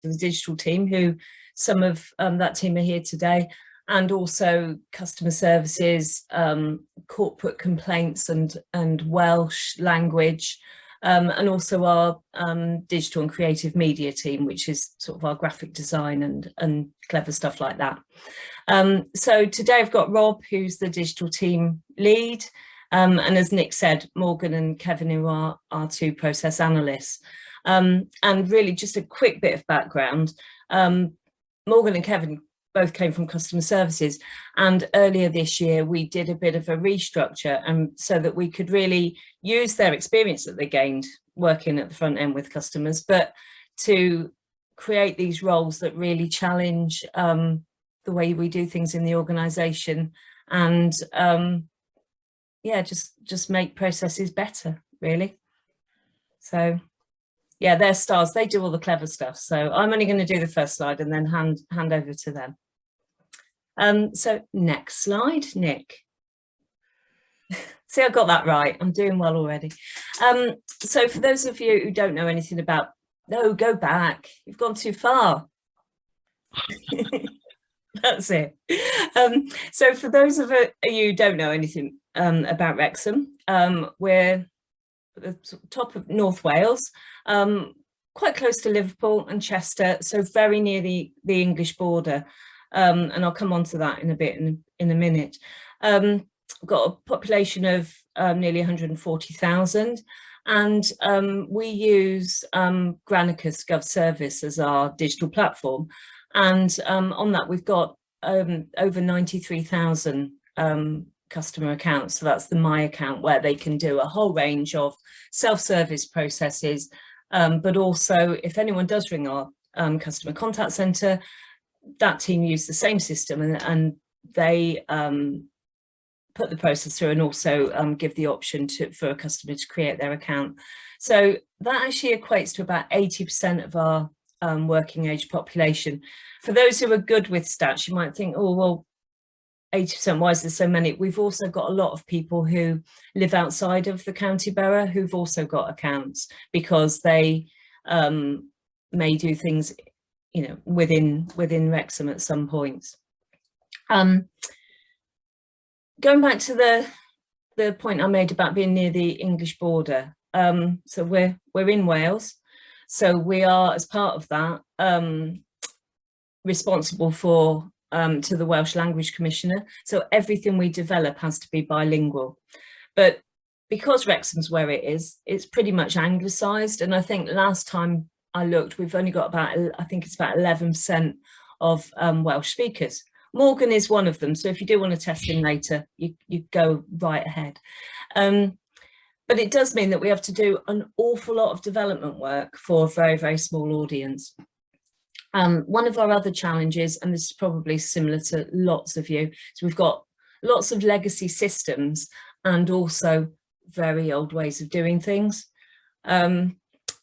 the digital team, who some of that team are here today, and also customer services, corporate complaints and Welsh language, and also our digital and creative media team, which is sort of our graphic design and clever stuff like that. So today I've got Rob, who's the digital team lead, and as Nick said, Morgan and Kevin, who are our two process analysts. And really just a quick bit of background. Morgan and Kevin both came from customer services, and earlier this year we did a bit of a restructure, and so that we could really use their experience that they gained working at the front end with customers, but to create these roles that really challenge the way we do things in the organisation, and yeah, just make processes better, really. So yeah, they're stars. They do all the clever stuff. So I'm only going to do the first slide and then hand over to them. So next slide, Nick. See, I got that right. I'm doing well already. So for those of you who don't know anything about, no, go back. You've gone too far. That's it. So for those of you who don't know anything about Wrexham, we're at the top of North Wales, quite close to Liverpool and Chester, so very near the English border, and I'll come on to that in a bit in a minute. We've got a population of nearly 140,000, and we use Granicus Gov Service as our digital platform, and on that we've got over 93,000 customer accounts. So that's the My Account, where they can do a whole range of self-service processes, but also if anyone does ring our customer contact centre, that team use the same system, and they put the process through, and also give the option for a customer to create their account. So that actually equates to about 80% of our working age population. For those who are good with stats, you might think, oh well, 80%, why is there so many? We've also got a lot of people who live outside of the county borough who've also got accounts, because they may do things, you know, within Wrexham at some points. Going back to the point I made about being near the English border, so we're in Wales, so we are, as part of that, responsible for to the Welsh Language Commissioner, so everything we develop has to be bilingual. But because Wrexham's where it is, it's pretty much anglicised, and I think last time I looked, we've only got about, I think it's about 11% of Welsh speakers. Morgan is one of them, so if you do want to test him later, you go right ahead. But it does mean that we have to do an awful lot of development work for a very, very small audience. One of our other challenges, and this is probably similar to lots of you, is we've got lots of legacy systems and also very old ways of doing things.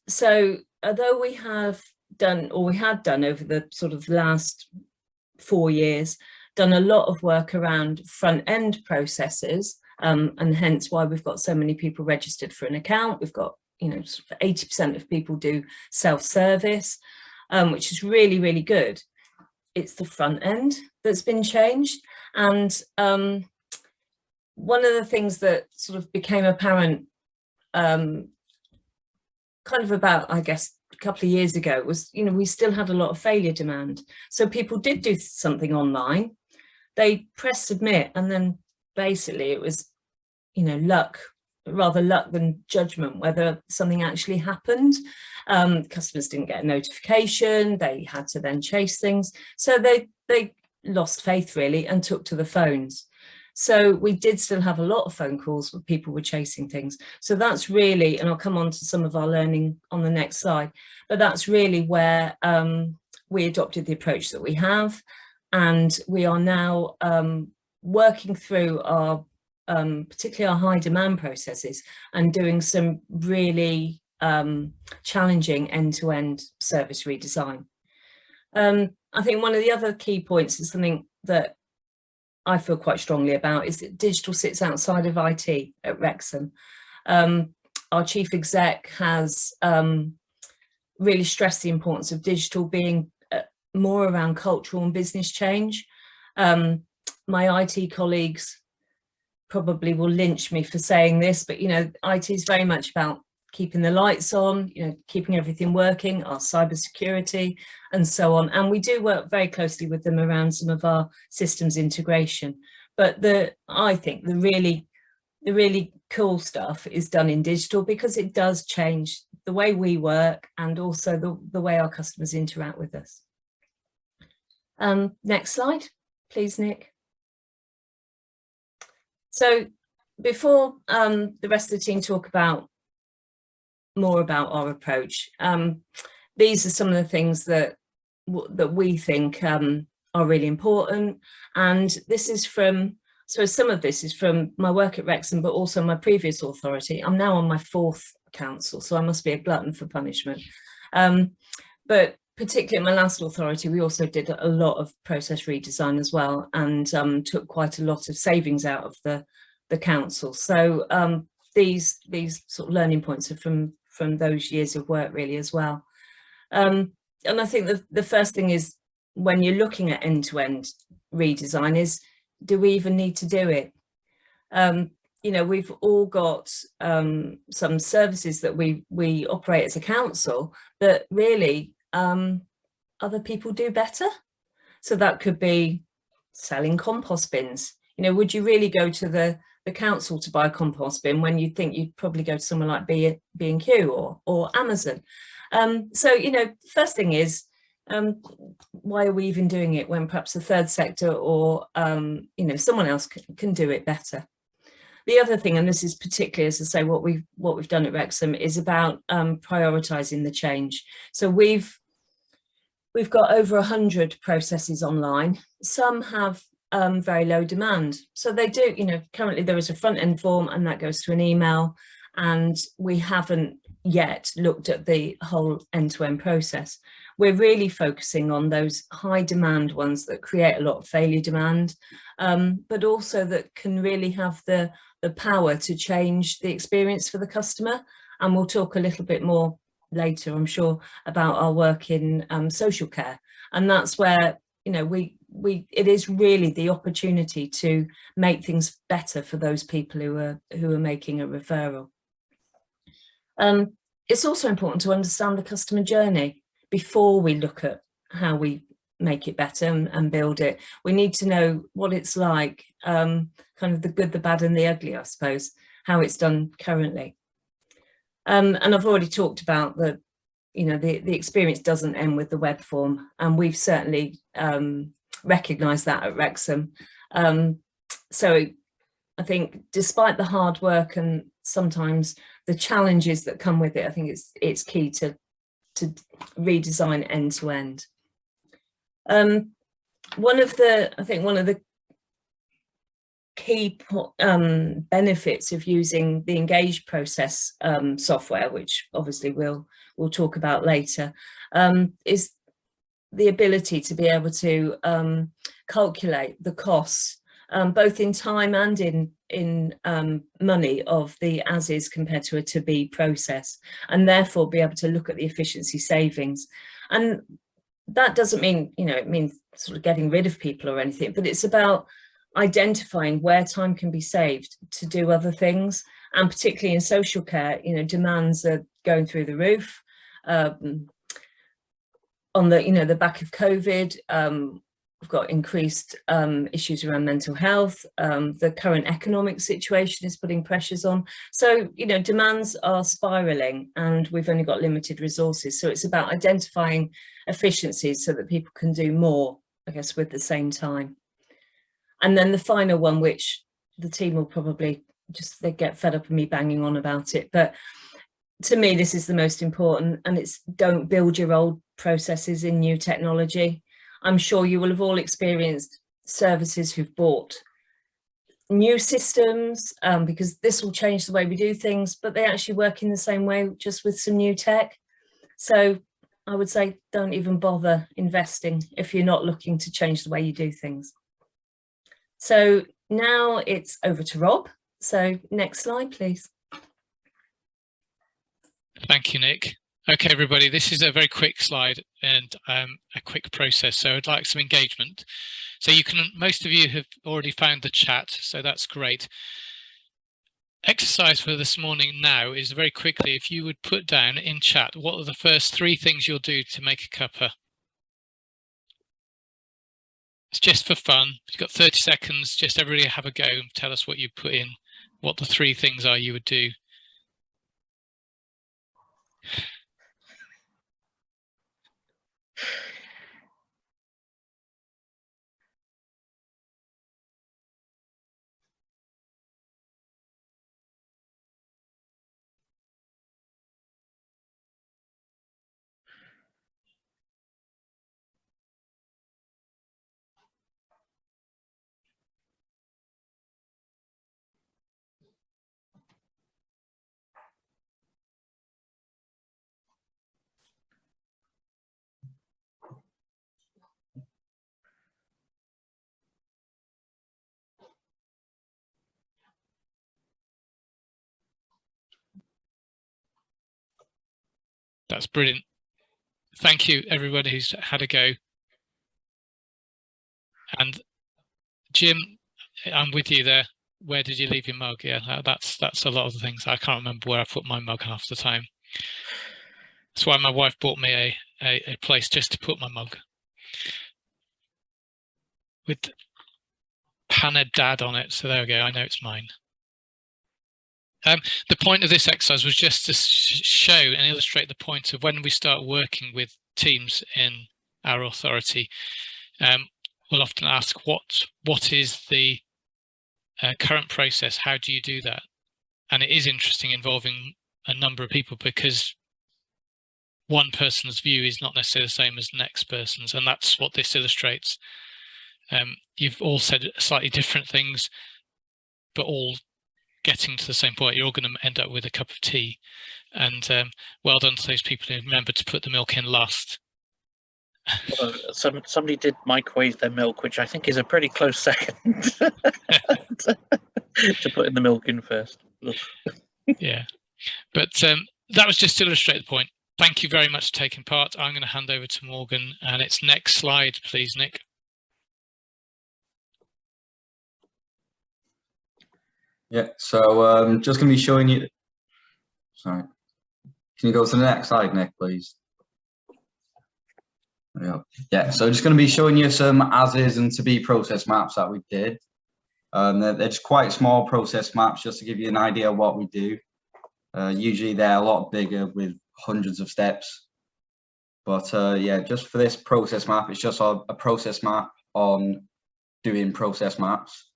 So although we have done, or we had done over the sort of last 4 years, done a lot of work around front end processes, and hence why we've got so many people registered for an account. We've got, you know, 80% of people do self-service, which is really, really good. It's the front end that's been changed. And one of the things that sort of became apparent kind of about, I guess, a couple of years ago was, you know, we still had a lot of failure demand. So people did do something online, they pressed submit, and then basically it was, you know, luck, rather luck than judgment, whether something actually happened. Customers didn't get a notification, they had to then chase things. So they lost faith really and took to the phones. So we did still have a lot of phone calls where people were chasing things. So that's really, and I'll come on to some of our learning on the next slide, but that's really where we adopted the approach that we have. And we are now working through our, particularly our high demand processes, and doing some really challenging end-to-end service redesign. I think one of the other key points is something that I feel quite strongly about, is that digital sits outside of IT at Wrexham. Our chief exec has really stress the importance of digital being more around cultural and business change. My IT colleagues probably will lynch me for saying this, but IT is very much about keeping the lights on, keeping everything working, our cybersecurity and so on. And we do work very closely with them around some of our systems integration. But I think the really cool stuff is done in digital, because it does change the way we work and also the way our customers interact with us. Next slide, please, Nick. So before the rest of the team talk more about our approach, these are some of the things that we think are really important. And this is from, so some of this is from my work at Wrexham, but also my previous authority. I'm now on my 4th council, so I must be a glutton for punishment. But particularly at my last authority, we also did a lot of process redesign as well, and took quite a lot of savings out of the council. So these sort of learning points are from those years of work really as well. And I think the first thing is, when you're looking at end-to-end redesign, is, do we even need to do it? We've all got some services that we operate as a council that really other people do better. So that could be selling compost bins. Would you really go to the council to buy a compost bin when you think you'd probably go to somewhere like B&Q or Amazon? So first thing is, why are we even doing it when perhaps the third sector or someone else can do it better? The other thing, and this is particularly, as I say, what we've done at Wrexham, is about prioritising the change. So we've got over 100 processes online. Some have very low demand. So they do, currently there is a front end form and that goes to an email, and we haven't yet looked at the whole end-to-end process. We're really focusing on those high demand ones that create a lot of failure demand, but also that can really have the power to change the experience for the customer. And we'll talk a little bit more later, I'm sure, about our work in social care. And that's where, it is really the opportunity to make things better for those people who are making a referral. It's also important to understand the customer journey before we look at how we make it better and build it. We need to know what it's like, kind of the good, the bad and the ugly, I suppose, how it's done currently. And I've already talked about the experience doesn't end with the web form, and we've certainly recognised that at Wrexham. So I think despite the hard work and sometimes the challenges that come with it, I think it's key to redesign end to end. One of the key benefits of using the Engage process software, which obviously we'll talk about later, is the ability to be able to calculate the costs, both in time and in money, of the as is compared to a to be process, and therefore be able to look at the efficiency savings. And that doesn't mean, it means sort of getting rid of people or anything, but it's about identifying where time can be saved to do other things. And particularly in social care, demands are going through the roof. On the back of COVID, we've got increased issues around mental health. The current economic situation is putting pressures on. So, demands are spiraling and we've only got limited resources. So it's about identifying efficiencies so that people can do more, I guess, with the same time. And then the final one, which the team will probably they get fed up of me banging on about it, but to me, this is the most important, and it's don't build your old processes in new technology. I'm sure you will have all experienced services who've bought new systems because this will change the way we do things, but they actually work in the same way, just with some new tech. So I would say don't even bother investing if you're not looking to change the way you do things. So now it's over to Rob. So next slide, please. Thank you, Nick. Okay, everybody, this is a very quick slide and a quick process. So I'd like some engagement. So most of you have already found the chat, so that's great. Exercise for this morning now is very quickly, if you would put down in chat, what are the first 3 things you'll do to make a cuppa? It's just for fun. You've got 30 seconds, just everybody have a go and tell us what you put in, what the 3 things are you would do. That's brilliant. Thank you, everybody who's had a go. And Jim, I'm with you there. Where did you leave your mug? Yeah, that's a lot of the things. I can't remember where I put my mug half the time. That's why my wife bought me a place just to put my mug with Paned Dad on it. So there we go. I know it's mine. The point of this exercise was just to show and illustrate the point of when we start working with teams in our authority. We'll often ask, what is the current process? How do you do that? And it is interesting involving a number of people, because one person's view is not necessarily the same as the next person's, and that's what this illustrates. You've all said slightly different things, but all getting to the same point. You're all going to end up with a cup of tea. And well done to those people who remembered to put the milk in last. Somebody did microwave their milk, which I think is a pretty close second to putting the milk in first. Yeah, but that was just to illustrate the point. Thank you very much for taking part. I'm going to hand over to Morgan, and it's next slide, please, Nick. Yeah, so just going to be showing you. Sorry, can you go to the next slide, Nick, please? Yeah, so just going to be showing you some as-is and to-be process maps that we did. They're just quite small process maps, just to give you an idea of what we do. Usually they're a lot bigger with hundreds of steps. But yeah, just for this process map, it's just a process map on doing process maps.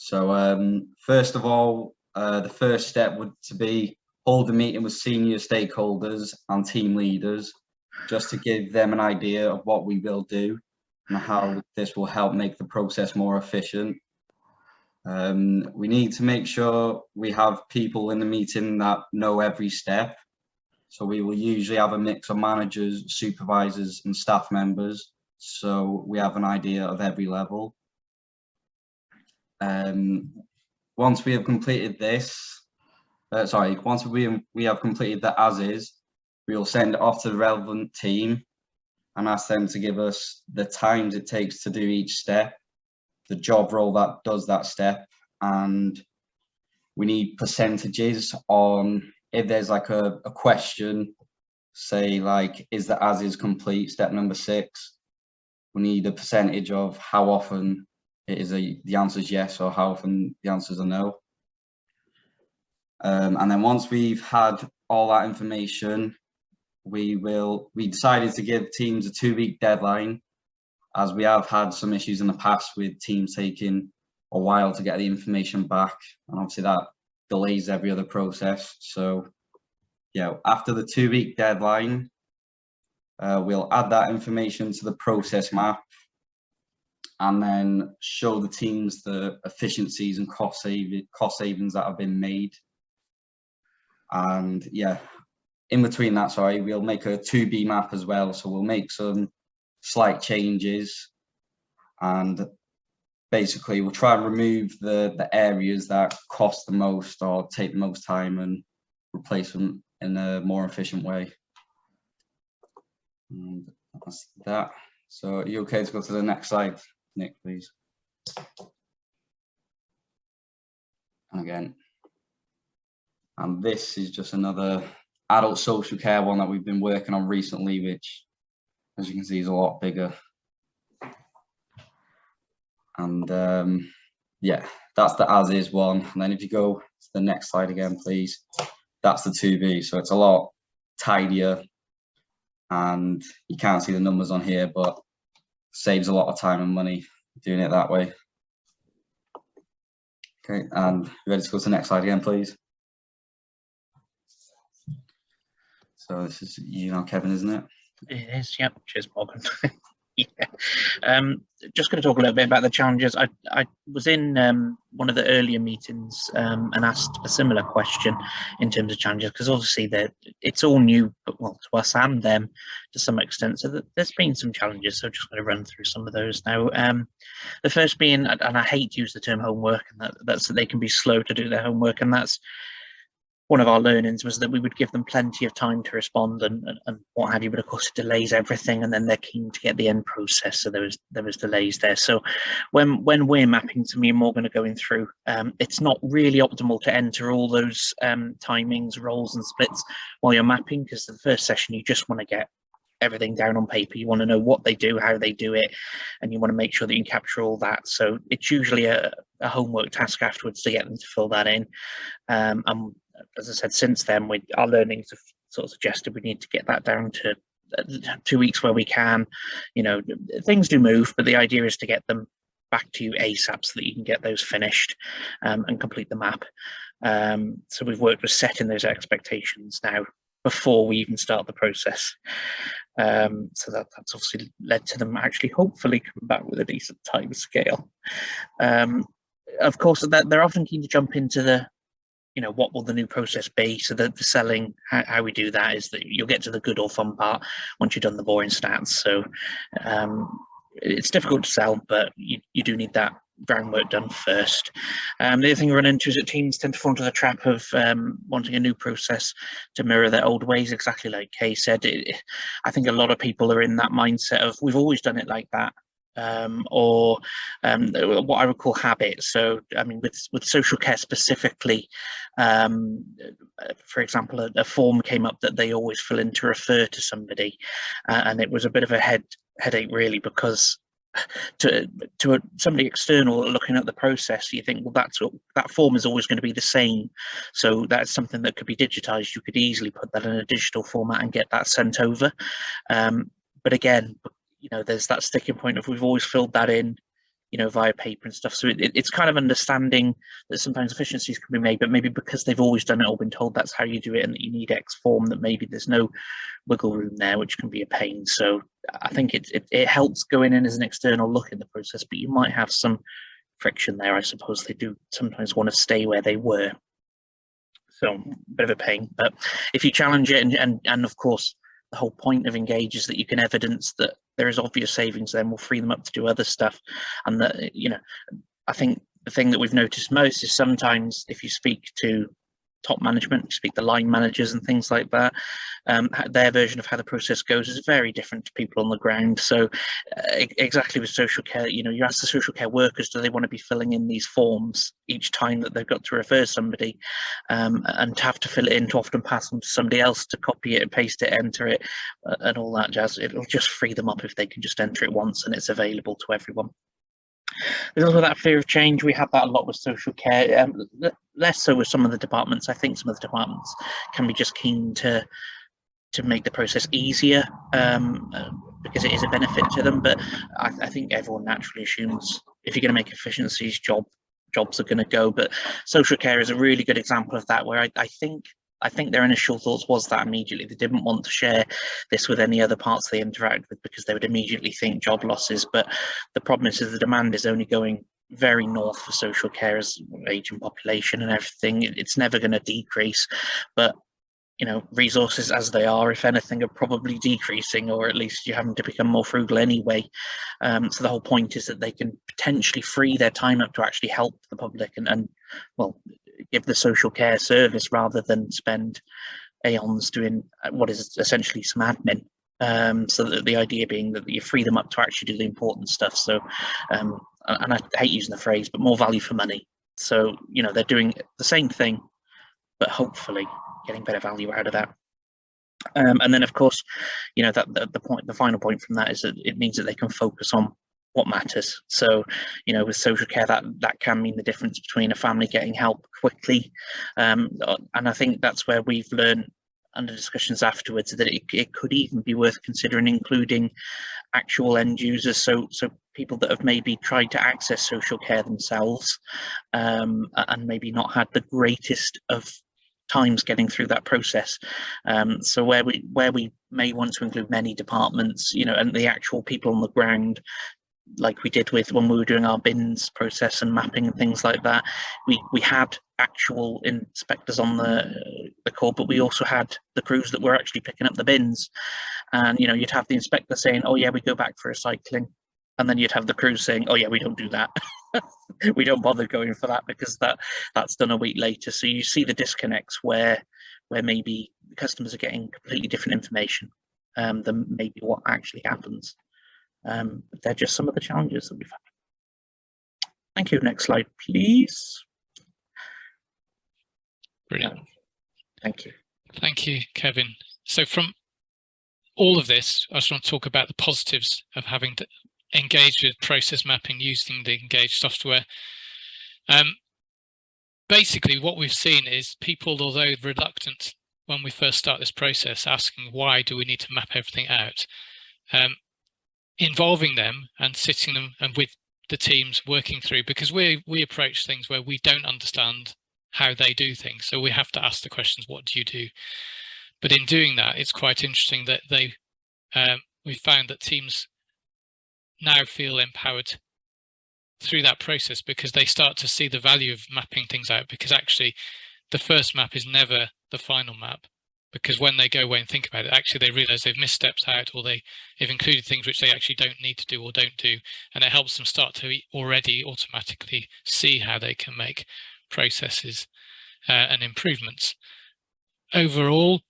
So first of all, the first step would to be hold a meeting with senior stakeholders and team leaders, just to give them an idea of what we will do and how this will help make the process more efficient. We need to make sure we have people in the meeting that know every step. So we will usually have a mix of managers, supervisors and staff members, so we have an idea of every level. Once we have completed this, once we have completed the as-is, we will send it off to the relevant team and ask them to give us the times it takes to do each step, the job role that does that step, and we need percentages on if there's like a question, say like, is the as-is complete, step number 6, we need a percentage of how often it is the answer is yes or how often the answers are no. And then once we've had all that information, we decided to give teams a 2-week deadline, as we have had some issues in the past with teams taking a while to get the information back, and obviously that delays every other process. So yeah, after the 2-week deadline, we'll add that information to the process map and then show the teams the efficiencies and cost savings that have been made. And yeah, in between that, we'll make a 2B map as well. So we'll make some slight changes, and basically we'll try and remove the areas that cost the most or take the most time and replace them in a more efficient way. And that's that. So are you okay to go to the next slide, Nick, please? And again, and this is just another adult social care one that we've been working on recently, which, as you can see, is a lot bigger. And yeah, that's the as is one. And then if you go to the next slide again, please, that's the 2B. So it's a lot tidier, and you can't see the numbers on here, but saves a lot of time and money doing it that way. Okay, and ready to go to the next slide again, please. So this is you now, Kevin, isn't it? It is, yep. Cheers, Morgan. Yeah. Just going to talk a little bit about the challenges. I was in one of the earlier meetings and asked a similar question in terms of challenges, because obviously it's all new, but well, to us and them to some extent. So there's been some challenges. So just going to run through some of those now. The first being, and I hate to use the term homework, and that's that they can be slow to do their homework, and that's one of our learnings was that we would give them plenty of time to respond and what have you, but of course it delays everything, and then they're keen to get the end process, so there was delays there. So when we're mapping to me and Morgan are going through, it's not really optimal to enter all those timings, roles and splits while you're mapping, because the first session you just want to get everything down on paper. You want to know what they do, how they do it, and you want to make sure that you can capture all that. So it's usually a homework task afterwards to get them to fill that in. And as I said, since then, our learnings have sort of suggested we need to get that down to 2 weeks where we can. You know, things do move, but the idea is to get them back to you ASAP so that you can get those finished and complete the map. So we've worked with setting those expectations now before we even start the process. So that's obviously led to them actually hopefully coming back with a decent time scale. Of course, they're often keen to jump into the, you know, what will the new process be? So the selling, how we do that is that you'll get to the good or fun part once you've done the boring stats. So it's difficult to sell, but you do need that groundwork done first. The other thing we run into is that teams tend to fall into the trap of wanting a new process to mirror their old ways, exactly like Kay said. I think a lot of people are in that mindset of we've always done it like that. Or what I would call habits. So, I mean, with social care specifically, for example, a form came up that they always fill in to refer to somebody, and it was a bit of a headache really, because to somebody external looking at the process, you think, well, that form is always going to be the same. So that's something that could be digitized. You could easily put that in a digital format and get that sent over. But again, you know, there's that sticking point of we've always filled that in, you know, via paper and stuff. So it's kind of understanding that sometimes efficiencies can be made, but maybe because they've always done it or been told that's how you do it and that you need X form, that maybe there's no wiggle room there, which can be a pain. So I think it helps going in as an external look in the process, but you might have some friction there. I suppose they do sometimes want to stay where they were. So a bit of a pain, but if you challenge it and of course, the whole point of Engage is that you can evidence that there is obvious savings, then we'll free them up to do other stuff. And that, you know, I think the thing that we've noticed most is sometimes if you speak to top management, you speak to line managers and things like that, their version of how the process goes is very different to people on the ground. So exactly with social care, you know, you ask the social care workers, do they want to be filling in these forms each time that they've got to refer somebody, and to have to fill it in, to often pass them to somebody else to copy it, paste it, enter it, and all that jazz. It'll just free them up if they can just enter it once and it's available to everyone. There's also that fear of change. We have that a lot with social care, less so with some of the departments. I think some of the departments can be just keen to make the process easier because it is a benefit to them. But I think everyone naturally assumes if you're going to make efficiencies, jobs are going to go. But social care is a really good example of that, where I think their initial thoughts was that immediately they didn't want to share this with any other parts they interact with because they would immediately think job losses. But the problem is the demand is only going very north for social care as aging population and everything. It's never going to decrease, but you know, resources as they are, if anything, are probably decreasing, or at least you're having to become more frugal anyway. So the whole point is that they can potentially free their time up to actually help the public and well, give the social care service rather than spend aeons doing what is essentially some admin. So that the idea being that you free them up to actually do the important stuff. So, and I hate using the phrase, but more value for money. So, you know, they're doing the same thing, but hopefully getting better value out of that. And then, of course, you know, that the final point from that is that it means that they can focus on what matters. So, you know, with social care, that can mean the difference between a family getting help quickly, and I think that's where we've learned under discussions afterwards that it could even be worth considering including actual end users, so people that have maybe tried to access social care themselves, and maybe not had the greatest of times getting through that process. So where we may want to include many departments, you know, and the actual people on the ground, like we did with when we were doing our bins process and mapping and things like that, we had actual inspectors on the call, but we also had the crews that were actually picking up the bins. And, you know, you'd have the inspector saying, oh yeah, we go back for recycling, and then you'd have the crews saying, oh yeah, we don't do that. We don't bother going for that because that's done a week later. So you see the disconnects where maybe customers are getting completely different information than maybe what actually happens. But they're just some of the challenges that we've had. Thank you. Next slide, please. Brilliant. Thank you. Thank you, Kevin. So from all of this, I just want to talk about the positives of having to engage with process mapping using the Engage software. Basically, what we've seen is people, although reluctant when we first start this process, asking why do we need to map everything out, involving them and sitting them and with the teams working through, because we approach things where we don't understand how they do things, so we have to ask the questions, what do you do? But in doing that, it's quite interesting that we found that teams now feel empowered through that process because they start to see the value of mapping things out, because actually the first map is never the final map, because when they go away and think about it, actually they realize they've missed steps out, or they've included things which they actually don't need to do or don't do, and it helps them start to already automatically see how they can make processes and improvements. Overall,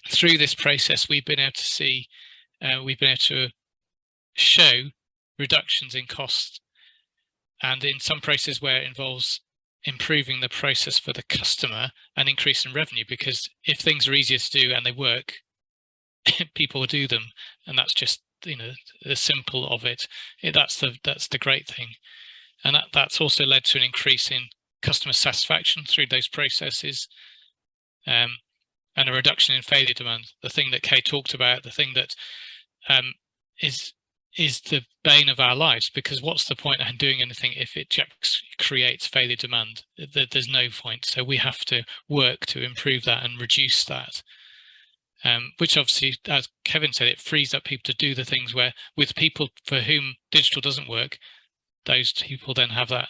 through this process, we've been able to see, we've been able to show reductions in cost, and in some processes where it involves improving the process for the customer and increasing revenue, because if things are easier to do and they work, people will do them, and that's just, you know, the simple of it. That's the great thing, and that's also led to an increase in customer satisfaction through those processes, and a reduction in failure demand. The thing that Kay talked about, the thing that is the bane of our lives, because what's the point of doing anything if it just creates failure demand? There's no point. So we have to work to improve that and reduce that, which obviously, as Kevin said, it frees up people to do the things where, with people for whom digital doesn't work, those people then have that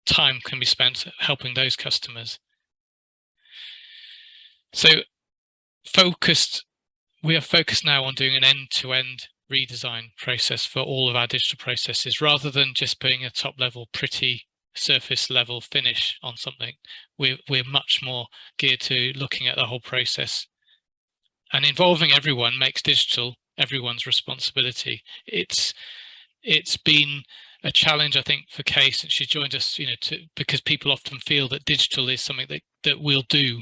time can be spent helping those customers. So we are focused now on doing an end-to-end redesign process for all of our digital processes, rather than just putting a top level, pretty surface level finish on something. We're much more geared to looking at the whole process, and involving everyone makes digital everyone's responsibility. It's been a challenge, I think, for Kay since she joined us, you know, because people often feel that digital is something that we'll do,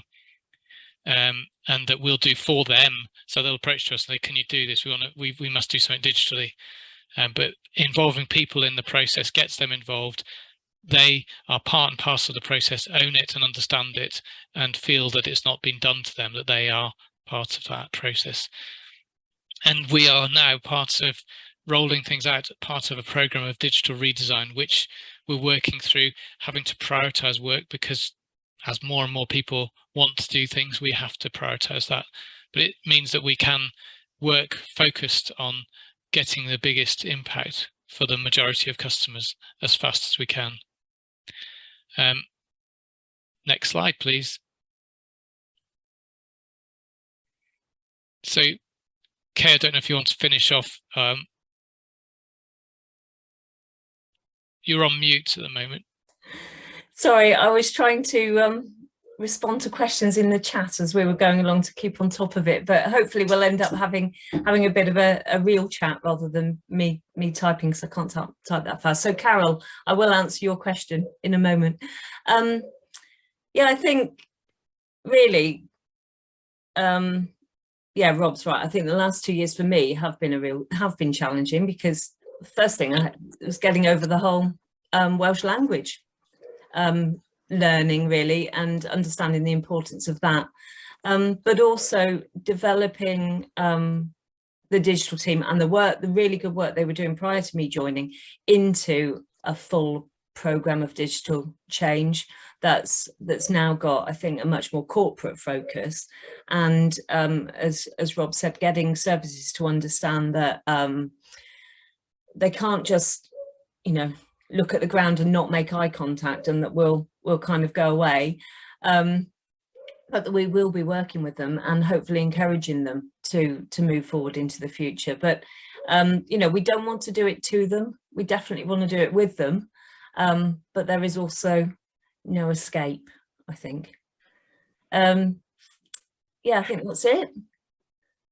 and that we'll do for them. So they'll approach to us and say, can you do this? We must do something digitally. But involving people in the process gets them involved. They are part and parcel of the process, own it and understand it, and feel that it's not been done to them, that they are part of that process. And we are now part of rolling things out, part of a program of digital redesign, which we're working through, having to prioritize work, because as more and more people want to do things, we have to prioritize that. But it means that we can work focused on getting the biggest impact for the majority of customers as fast as we can. Next slide, please. So, Kay, I don't know if you want to finish off. You're on mute at the moment. Sorry, I was trying to respond to questions in the chat as we were going along to keep on top of it, but hopefully we'll end up having a bit of a real chat rather than me typing, because I can't type that fast. So Carol, I will answer your question in a moment. Yeah, I think really, yeah, Rob's right. I think the last 2 years for me have been challenging, because the first thing was getting over the whole Welsh language learning, really, and understanding the importance of that, but also developing the digital team and the really good work they were doing prior to me joining into a full program of digital change that's now got, I think, a much more corporate focus. And as Rob said, getting services to understand that they can't just, you know, look at the ground and not make eye contact, and that we'll kind of go away, but that we will be working with them and hopefully encouraging them to move forward into the future. But you know, we don't want to do it to them. We definitely want to do it with them, but there is also no escape, I think. Yeah, I think that's it.